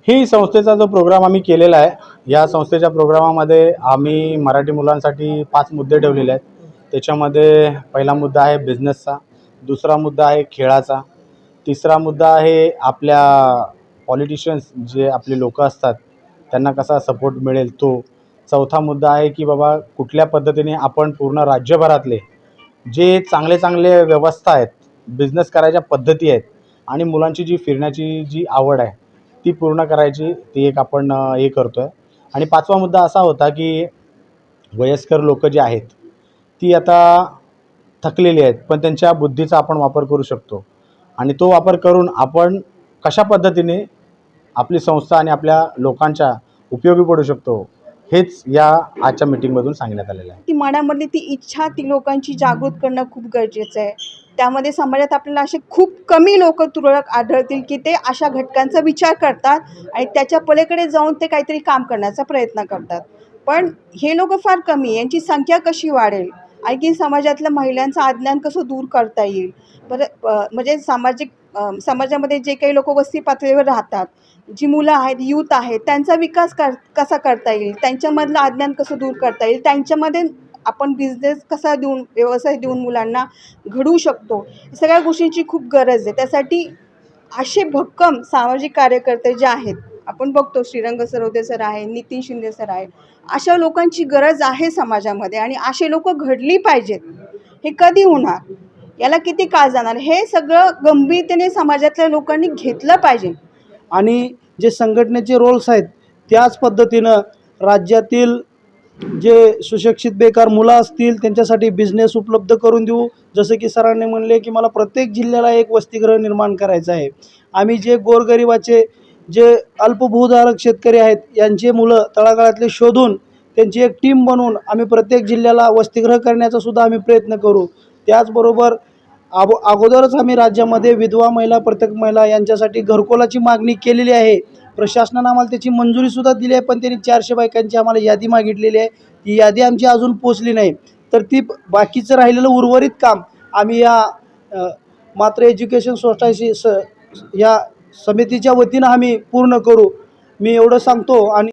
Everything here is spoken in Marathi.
ही संस्थेचा जो प्रोग्राम आम्ही केलेला आहे, या संस्थेच्या प्रोग्रामामध्ये आम्ही मराठी मुलांसाठी 5 मुद्दे ठेवलेले आहेत. त्याच्यामध्ये पहिला मुद्दा आहे बिझनेसचा, दुसरा मुद्दा आहे खेळाचा, तिसरा मुद्दा आहे आपल्या पॉलिटिशियन्स जे आपले लोक असतात त्यांना कसा सपोर्ट मिळेल तो, चौथा मुद्दा आहे की बाबा कुठल्या पद्धतीने आपण पूर्ण राज्यभरातले जे चांगले चांगले व्यवस्था आहेत, बिझनेस करायच्या पद्धती आहेत आणि मुलांची जी फिरण्याची जी आवड आहे ती पूर्ण करायची, ती एक आपण हे करतो आहे. आणि पाचवा मुद्दा असा होता की वयस्कर लोकं जी आहेत ती आता थकलेली आहेत, पण त्यांच्या बुद्धीचा आपण वापर करू शकतो आणि तो वापर करून आपण कशा पद्धतीने आपली संस्था आणि आपल्या लोकांच्या उपयोगी पडू शकतो, हेच या आजच्या मीटिंगमधून सांगण्यात आलेलं आहे. ती मनामधली ती इच्छा ती लोकांची जागृत करणं खूप गरजेचं आहे. त्यामध्ये समाजात आपल्याला असे खूप कमी लोक तुरळक आढळतील की ते अशा घटकांचा विचार करतात आणि त्याच्या पलीकडे जाऊन ते काहीतरी काम करण्याचा प्रयत्न करतात. पण हे लोक फार कमी, यांची संख्या कशी वाढेल, आणखी समाजातल्या महिलांचं अज्ञान कसं दूर करता येईल, म्हणजे समाजामध्ये जे काही लोक वस्ती पातळीवर राहतात, जी मुलं आहेत, यूथ आहेत, त्यांचा विकास कसा करता येईल, त्यांच्यामधलं अज्ञान कसं दूर करता येईल, त्यांच्यामध्ये आपण बिझनेस कसा देऊन, व्यवसाय देऊन मुलांना घडवू शकतो, सगळ्या गोष्टींची खूप गरज आहे. त्यासाठी असे भक्कम सामाजिक कार्यकर्ते जे आहेत, आपण बघतो श्रीरंग सरवदे सर आहे, नितीन शिंदे सर आहे, अशा लोकांची गरज आहे समाजामध्ये आणि असे लोक घडली पाहिजेत. हे कधी होणार, याला किती काळ जाणार, हे सगळं गंभीरतेने समाजातल्या लोकांनी घेतलं पाहिजे. आणि जे संघटनेचे रोल्स आहेत त्याच पद्धतीनं राज्यातील जे सुशिक्षित बेकार मुलं असतील त्यांच्यासाठी बिझनेस उपलब्ध करून देऊ. जसं की सरांनी म्हणले की मला प्रत्येक जिल्ह्याला एक वसतिगृह निर्माण करायचं आहे. आम्ही जे गोरगरिबाचे जे अल्पभूधारक शेतकरी आहेत यांचे मुलं तळागाळातले शोधून त्यांची एक टीम बनवून आम्ही प्रत्येक जिल्ह्याला वसतिगृह करण्याचा सुद्धा आम्ही प्रयत्न करू. त्याचबरोबर अगोदरच आम्ही राज्यामध्ये विधवा महिला, प्रत्येक महिला यांच्यासाठी घरकुलाची मागणी केलेली आहे. प्रशासनानं आम्हाला त्याची मंजुरीसुद्धा दिली आहे, पण त्यांनी 400 बायकांची आम्हाला यादी मागितलेली आहे. ती यादी आमची अजून पोचली नाही, तर ती बाकीचं राहिलेलं उर्वरित काम आम्ही या मात्र एज्युकेशन सोसायटी या समितीच्या वतीनं आम्ही पूर्ण करू. मी एवढं सांगतो. आणि